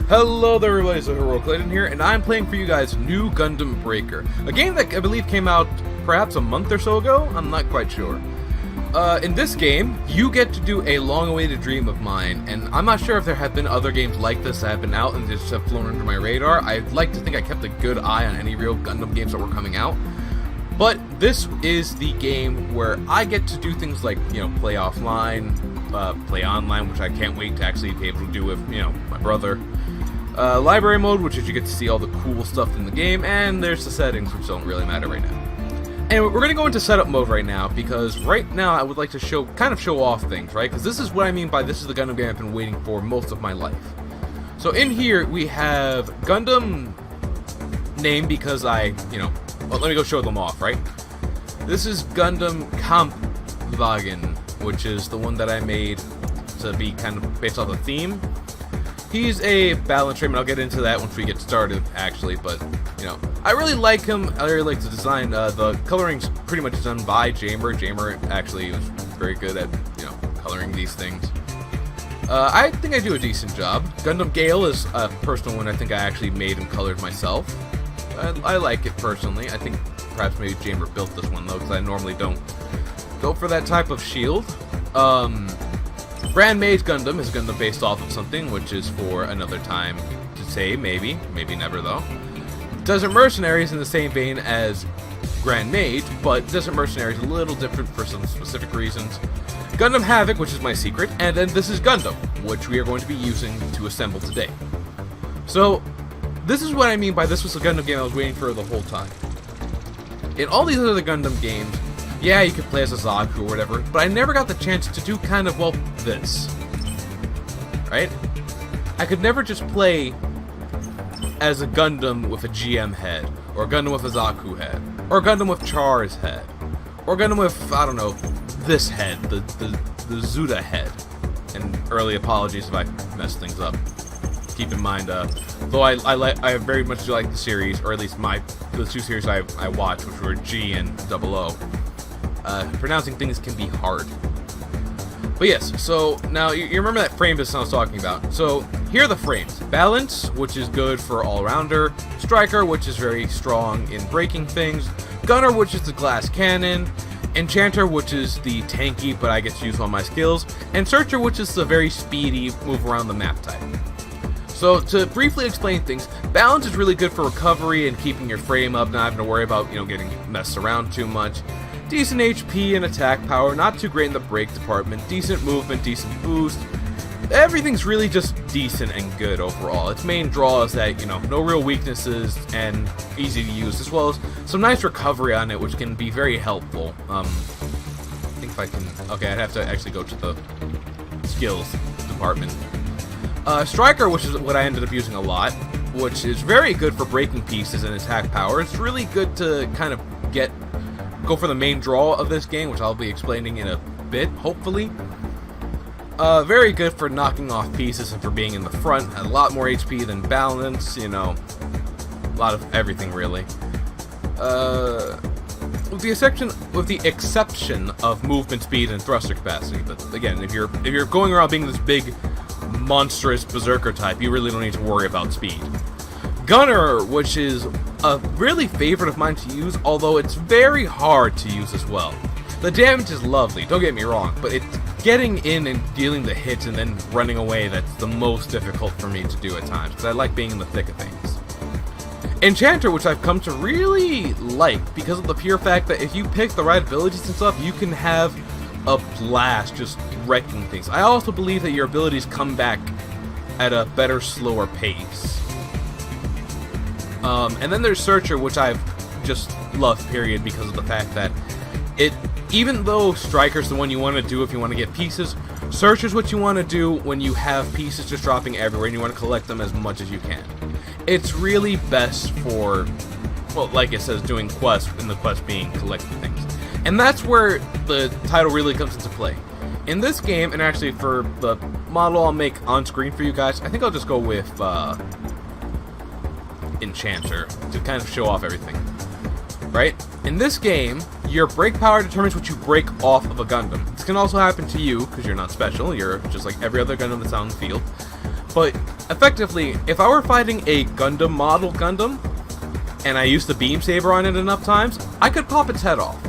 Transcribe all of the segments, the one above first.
Hello there everybody, it's HeroicLegend here, and I'm playing for you guys new Gundam Breaker. A game that I believe came out perhaps a month or so ago, I'm not quite sure. In this game, you get to do a long-awaited dream of mine, and I'm not sure if there have been other games like this that have been out and just have flown under my radar. I'd like to think I kept a good eye on any real Gundam games that were coming out. But this is the game where I get to do things like, play offline, play online, which I can't wait to actually be able to do with, my brother. Library mode, which is you get to see all the cool stuff in the game, and there's the settings, which don't really matter right now. And we're going to go into setup mode right now, because right now I would like to show off things, right? Because this is what I mean by this is the Gundam game I've been waiting for most of my life. So in here, we have Gundam name, because well, let me go show them off, right? This is Gundam Kampfwagen, which is the one that I made to be kind of based off the theme. He's a balance trim, and I'll get into that once we get started, actually, but, I really like him. I really like the design. The coloring's pretty much done by Jamer. Jamer actually was very good at, coloring these things. I think I do a decent job. Gundam Gale is a personal one I think I actually made and colored myself. I like it personally. I think perhaps maybe Jamer built this one, though, because I normally don't go for that type of shield. Brand Made Gundam is Gundam based off of something, which is for another time to say, maybe never though. Desert Mercenary is in the same vein as Grand Made, but Desert Mercenary is a little different for some specific reasons. Gundam Havoc, which is my secret, and then this is Gundam, which we are going to be using to assemble today. So, this is what I mean by this was a Gundam game I was waiting for the whole time. In all these other Gundam games, yeah, you could play as a Zaku or whatever, but I never got the chance to do kind of, well, this. Right? I could never just play as a Gundam with a GM head, or a Gundam with a Zaku head, or a Gundam with Char's head, or a Gundam with, I don't know, this head, the Zuda head. And early apologies if I messed things up. Keep in mind, though I very much do like the series, or at least the two series I watched, which were G and 00. Pronouncing things can be hard. But yes, so now you remember that frame business I was talking about. So here are the frames. Balance, which is good for all-rounder. Striker, which is very strong in breaking things. Gunner, which is the glass cannon. Enchanter, which is the tanky, but I get to use all my skills. And Searcher, which is the very speedy, move around the map type. So to briefly explain things, balance is really good for recovery and keeping your frame up, not having to worry about, getting messed around too much. Decent HP and attack power, not too great in the break department, decent movement, decent boost. Everything's really just decent and good overall. Its main draw is that, no real weaknesses and easy to use, as well as some nice recovery on it, which can be very helpful. I think if I can... Okay, I'd have to actually go to the skills department. Striker, which is what I ended up using a lot, which is very good for breaking pieces and attack power. It's really good to kind of go for the main draw of this game, which I'll be explaining in a bit, hopefully. Very good for knocking off pieces and for being in the front. A lot more HP than balance, a lot of everything really. With the exception of movement speed and thruster capacity. But again, if you're going around being this big, monstrous berserker type, you really don't need to worry about speed. Gunner, which is a really favorite of mine to use, although it's very hard to use as well. The damage is lovely, don't get me wrong, but it's getting in and dealing the hits and then running away that's the most difficult for me to do at times, because I like being in the thick of things. Enchanter, which I've come to really like, because of the pure fact that if you pick the right abilities and stuff, you can have a blast just wrecking things. I also believe that your abilities come back at a better, slower pace. And then there's Searcher, which I've just loved, period, because of the fact that even though Striker's the one you want to do if you want to get pieces, Searcher's what you want to do when you have pieces just dropping everywhere and you want to collect them as much as you can. It's really best for, well, like it says, doing quests, and the quest being collecting things. And that's where the title really comes into play. In this game, and actually for the model I'll make on screen for you guys, I think I'll just go with Enchanter to kind of show off everything. Right? In this game, your break power determines what you break off of a Gundam. This can also happen to you, because you're not special, you're just like every other Gundam that's out in the field. But effectively, if I were fighting a Gundam model Gundam, and I used the beam saber on it enough times, I could pop its head off.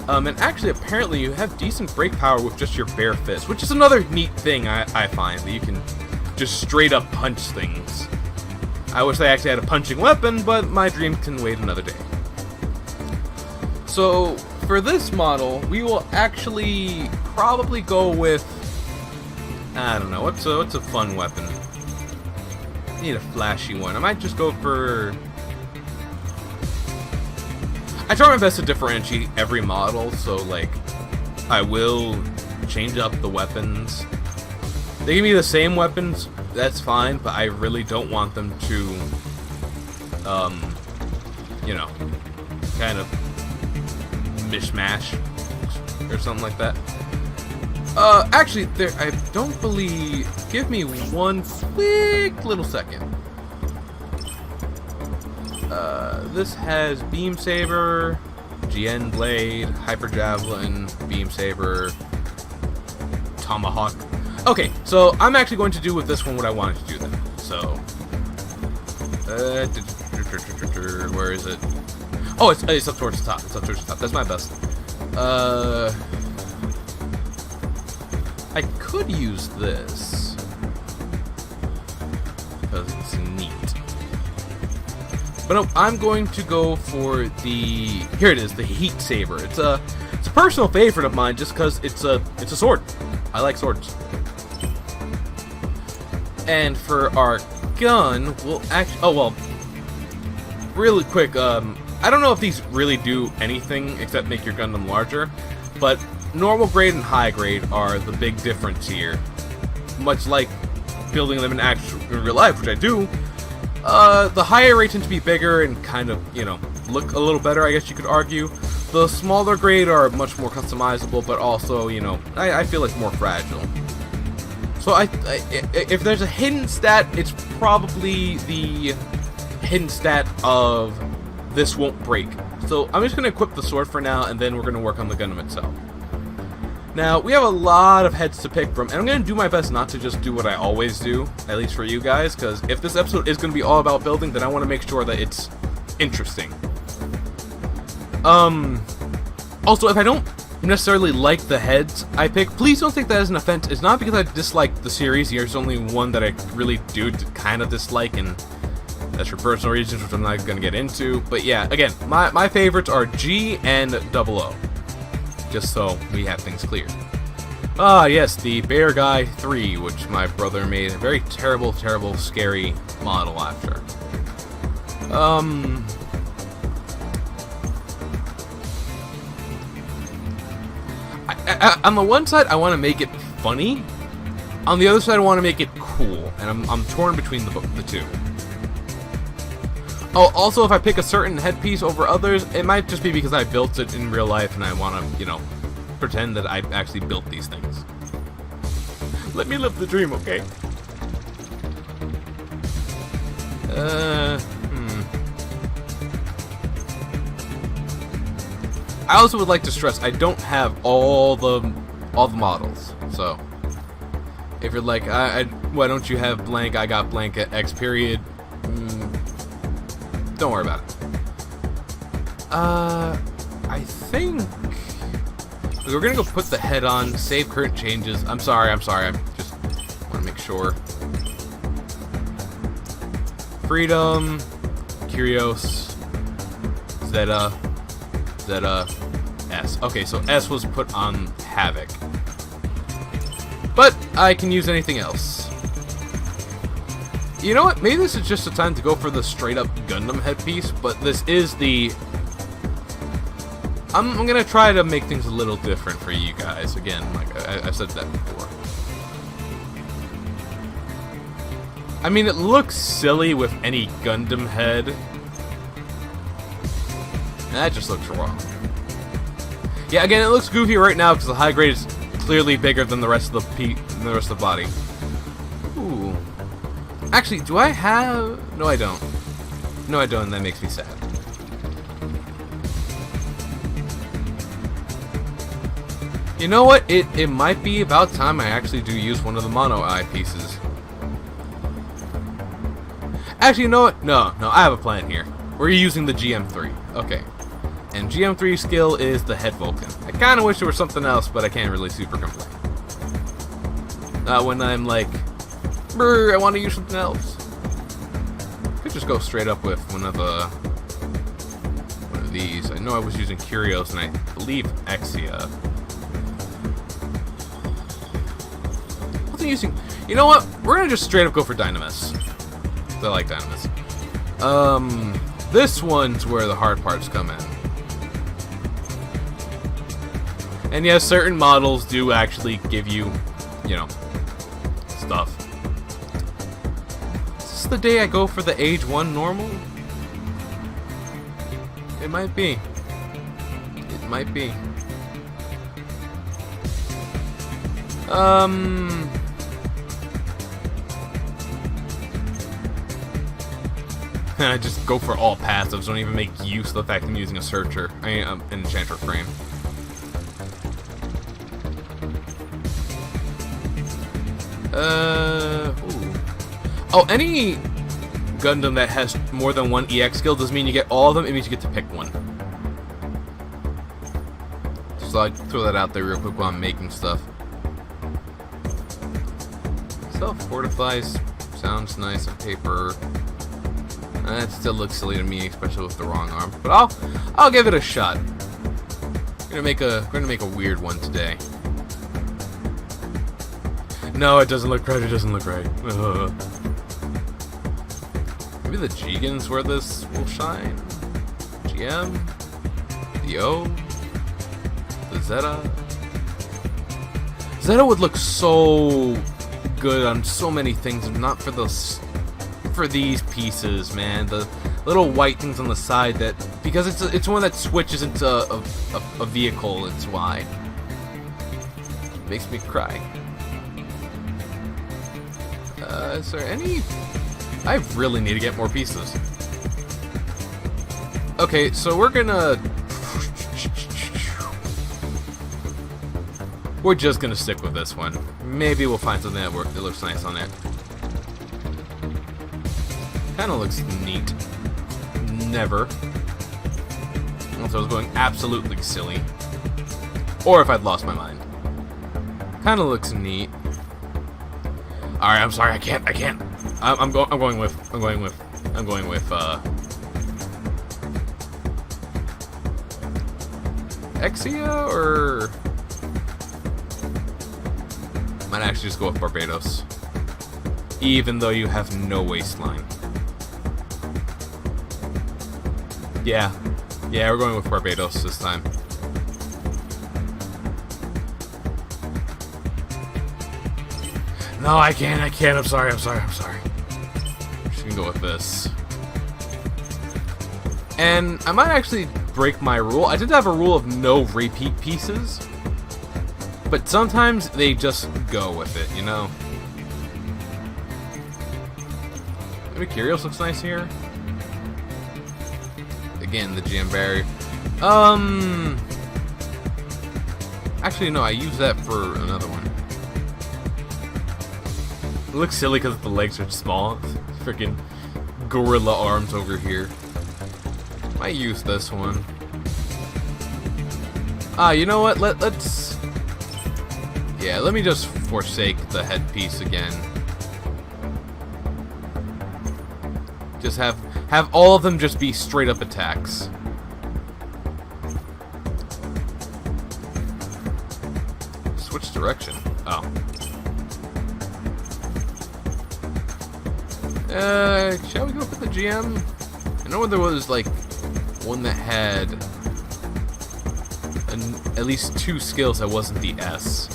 And actually, apparently, you have decent break power with just your bare fist, which is another neat thing I find, that you can just straight up punch things. I wish I actually had a punching weapon, but my dream can wait another day. So, for this model, we will actually probably go with, I don't know, what's a fun weapon? I need a flashy one. I might just go for... I try my best to differentiate every model, so like, I will change up the weapons. They give me the same weapons, that's fine, but I really don't want them to, you know, kind of mishmash or something like that. Actually, I don't believe... Give me one quick little second. This has Beam Saber, GN Blade, Hyper Javelin, Beam Saber, Tomahawk. Okay, so I'm actually going to do with this one what I wanted to do then. So, where is it? Oh, it's up towards the top. It's up towards the top. That's my best. I could use this because it's neat. But no, I'm going to go for the... Here it is, the Heat Saber. It's a personal favorite of mine just because it's a sword. I like swords. And for our gun, we'll actually... Oh, well, really quick, I don't know if these really do anything except make your Gundam larger, but normal grade and high grade are the big difference here. Much like building them in real life, which I do, the higher grade tend to be bigger and kind of, you know, look a little better, I guess you could argue. The smaller grade are much more customizable, but also, you know, I feel like more fragile. So if there's a hidden stat, it's probably the hidden stat of this won't break. So I'm just going to equip the sword for now, and then we're going to work on the Gundam itself. Now, we have a lot of heads to pick from, and I'm going to do my best not to just do what I always do, at least for you guys, because if this episode is going to be all about building, then I want to make sure that it's interesting. Also, if I don't necessarily like the heads I pick, please don't take that as an offense. It's not because I dislike the series. There's only one that I really do kind of dislike, and that's for personal reasons, which I'm not going to get into. But yeah, again, my favorites are G and 00. Just so we have things clear. Ah, yes, the Bear Guy 3, which my brother made a very terrible, terrible, scary model after. On the one side, I want to make it funny. On the other side, I want to make it cool, and I'm torn between the two. Oh, also, if I pick a certain headpiece over others, it might just be because I built it in real life and I want to, you know, pretend that I actually built these things. Let me live the dream, okay? I also would like to stress I don't have all the models, so if you're like, why don't you have blank? I got blank at X period. Don't worry about it. I think we're gonna go put the head on, save current changes. I'm sorry, I just want to make sure. Freedom, Curios, Zeta, S. Okay, so S was put on Havoc. But I can use anything else. You know what? Maybe this is just a time to go for the straight-up Gundam headpiece, but this is the... I'm gonna try to make things a little different for you guys. Again, like I've said that before. I mean, it looks silly with any Gundam head. That just looks wrong. Yeah, again, it looks goofy right now because the high grade is clearly bigger than the rest of the body. Ooh. Actually, do I have... No, I don't. No, I don't, and that makes me sad. You know what? It might be about time I actually do use one of the mono eye pieces. Actually, you know what? No, I have a plan here. We're using the GM3. Okay. And GM3 skill is the head Vulcan. I kind of wish there was something else, but I can't really super complain. Not when I'm like, brr, I want to use something else. Could just go straight up with one of these. I know I was using Curios and I believe Exia. I wasn't using. You know what? We're gonna just straight up go for Dynamis. I like Dynamis. This one's where the hard parts come in. And yes, certain models do actually give you, you know, stuff. Is this the day I go for the age 1 normal? It might be. It might be. I just go for all passives, don't even make use of the fact I'm using a searcher. An enchanter frame. Ooh. Oh, any Gundam that has more than one EX skill doesn't mean you get all of them, it means you get to pick one. Just like throw that out there real quick while I'm making stuff. Self-fortifies sounds nice on paper. It still looks silly to me, especially with the wrong arm. But I'll give it a shot. We're gonna make a weird one today. No, it doesn't look right. It doesn't look right. Maybe the Jigen's where this will shine. GM, the O, the Zeta. Zeta would look so good on so many things, and not for those. For these pieces, man, the little white things on the side that because it's one that switches into a vehicle. It's why it makes me cry. Is there any? I really need to get more pieces. Okay, so we're just gonna stick with this one. Maybe we'll find something that looks nice on it. Kind of looks neat. Never. Unless I was going absolutely silly. Or if I'd lost my mind. Kind of looks neat. Alright, I'm sorry, I can't. I'm going with Exia, or might actually just go with Barbados. Even though you have no waistline. Yeah, we're going with Barbados this time. No, I can't. I'm sorry. I'm just gonna go with this. And I might actually break my rule. I did have a rule of no repeat pieces, but sometimes they just go with it, you know? Maybe Curios looks nice here. Again, the GM barrier. Actually, no, I use that for another one. It looks silly because the legs are small. Freaking gorilla arms over here. Might use this one. You know what? Let's. Yeah, let me just forsake the headpiece again. Just have all of them just be straight up attacks. Switch direction. Oh. Shall we go for the GM? I know there was like one that had at least 2 skills that wasn't the S.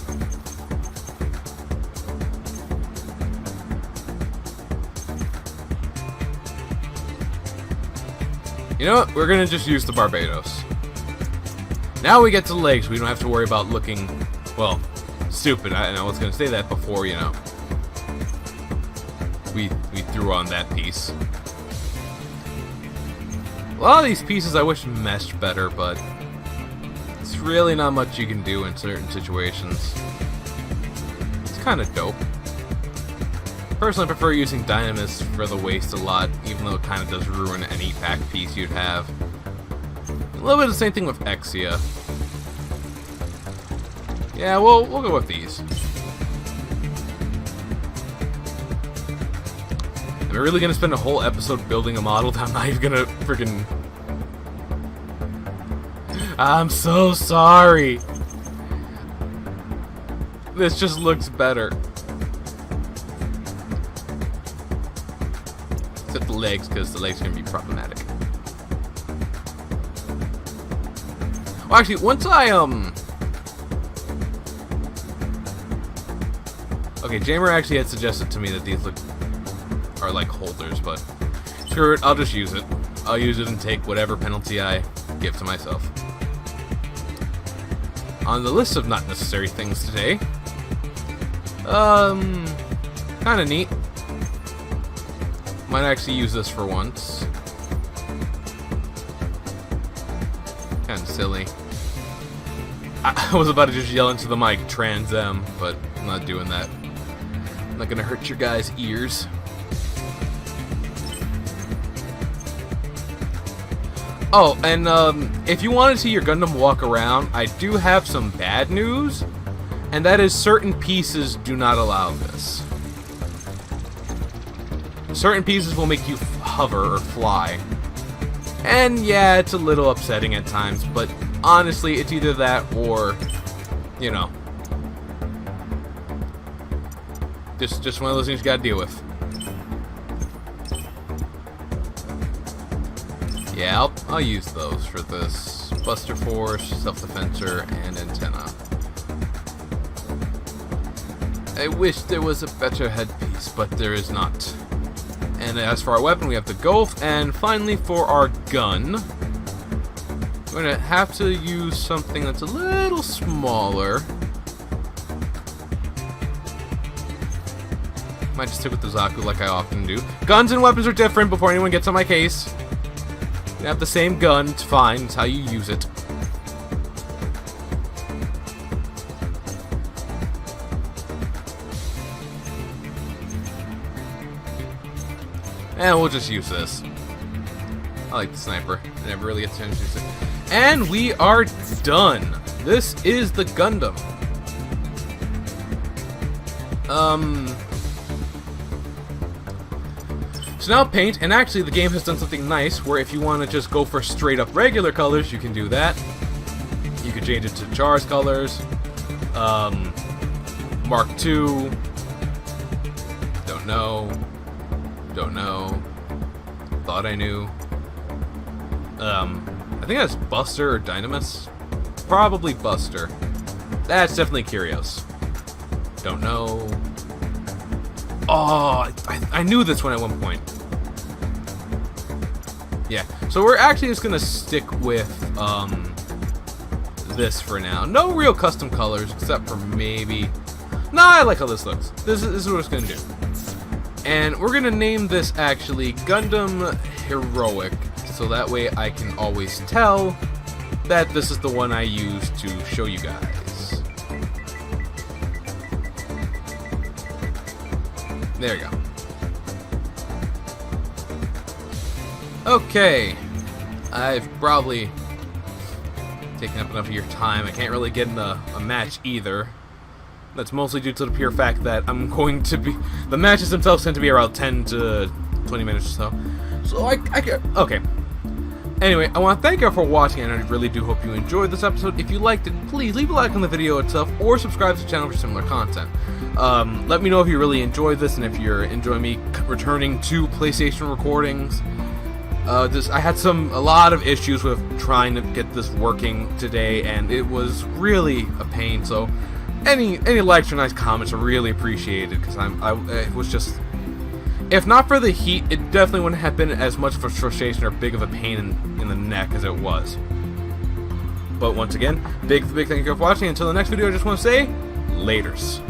You know what? We're gonna just use the Barbados. Now we get to the legs. We don't have to worry about looking, well, stupid. I was gonna say that before, you know. We threw on that piece. A lot of these pieces I wish meshed better, but it's there's really not much you can do in certain situations. It's kind of dope. Personally, I prefer using Dynamis for the waist a lot, even though it kind of does ruin any pack piece you'd have. A little bit of the same thing with Exia. Yeah, we'll go with these. Am I really gonna spend a whole episode building a model that I'm not even gonna freaking... I'm so sorry. This just looks better. Except the legs, because the legs are gonna be problematic. Well, actually, once I okay, Jamer actually had suggested to me that these are like holders, but screw it, I'll just use it. I'll use it and take whatever penalty I give to myself. On the list of not necessary things today, kind of neat. Might actually use this for once. Kind of silly. I was about to just yell into the mic, Trans M, but I'm not doing that. I'm not gonna hurt your guys' ears. Oh, and if you want to see your Gundam walk around, I do have some bad news, and that is certain pieces do not allow this. Certain pieces will make you hover or fly. And yeah, it's a little upsetting at times, but honestly, it's either that or, you know, just one of those things you gotta deal with. Yeah, I'll use those for this. Buster Force, Self-Defensor, and Antenna. I wish there was a better headpiece, but there is not. And as for our weapon, we have the Golf, and finally for our gun, we're going to have to use something that's a little smaller. Might just stick with the Zaku like I often do. Guns and weapons are different before anyone gets on my case. You have the same gun, it's fine, it's how you use it. And we'll just use this. I like the sniper. I never really get to use it. And we are done. This is the Gundam. So now paint, and actually the game has done something nice where if you want to just go for straight up regular colors, you can do that. You can change it to Char's colors. Mark II. Don't know. Don't know. Thought I knew. I think that's Buster or Dynamis. Probably Buster. That's definitely Curios. Don't know. Oh, I knew this one at one point. Yeah, so we're actually just gonna stick with this for now. No real custom colors except for maybe. No, I like how this looks. This is what it's gonna do. And we're gonna name this actually Gundam Heroic, so that way I can always tell that this is the one I use to show you guys. There you go. Okay, I've probably taken up enough of your time. I can't really get in a match either. That's mostly due to the pure fact that I'm going to be... The matches themselves tend to be around 10 to 20 minutes or so. So I can... Okay. Anyway, I want to thank you all for watching, and I really do hope you enjoyed this episode. If you liked it, please leave a like on the video itself, or subscribe to the channel for similar content. Let me know if you really enjoyed this, and if you're enjoying me returning to PlayStation recordings. I had a lot of issues with trying to get this working today, and it was really a pain, so... Any likes or nice comments are really appreciated, because it was just, if not for the heat, it definitely wouldn't have been as much of a frustration or big of a pain in the neck as it was. But once again, big thank you for watching. Until the next video, I just want to say, laters.